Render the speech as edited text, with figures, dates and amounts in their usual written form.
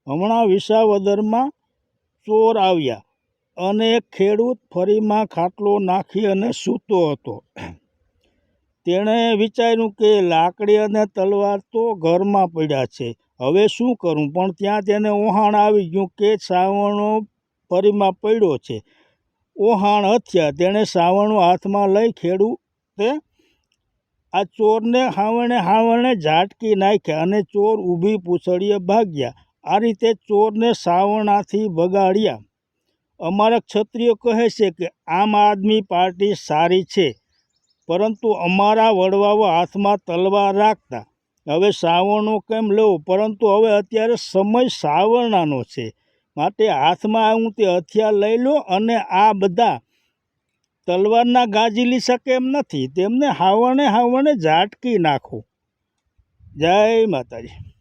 હમણાં વિસાવદરમાં ચોર આવ્યા અને એક ખેડૂત ફરીમાં ખાટલો નાખી અને સૂતો હતો. તેણે વિચાર્યું કે લાકડી અને તલવાર તો ઘરમાં પડ્યા છે, હવે શું કરું? પણ ત્યાં તેને ઓહાણ આવી ગયું કે સાવરણો ફરીમાં પડ્યો છે. ઓહાણ હથિયા. તેણે સાવરણો હાથમાં લઈ ખેડૂતે આ ચોરને હાવણે ઝાટકી નાખ્યા અને ચોર ઊભી પૂંછડીએ ભાગ્યા. આ રીતે ચોરને સાવરણાથી ભગાડ્યા. અમારા ક્ષત્રિયો કહે છે કે આમ આદમી પાર્ટી સારી છે, પરંતુ અમારા વડવાઓ હાથમાં તલવાર રાખતા. હવે સાવરણો કેમ લેવો? પરંતુ હવે અત્યારે સમય સાવરણાનો છે, માટે હાથમાં આવું તે હથિયાર લઈ લો અને આ બધા તલવારના ગાજી શકે એમ નથી. તેમને હાવણે ઝાટકી નાખો. જય માતાજી.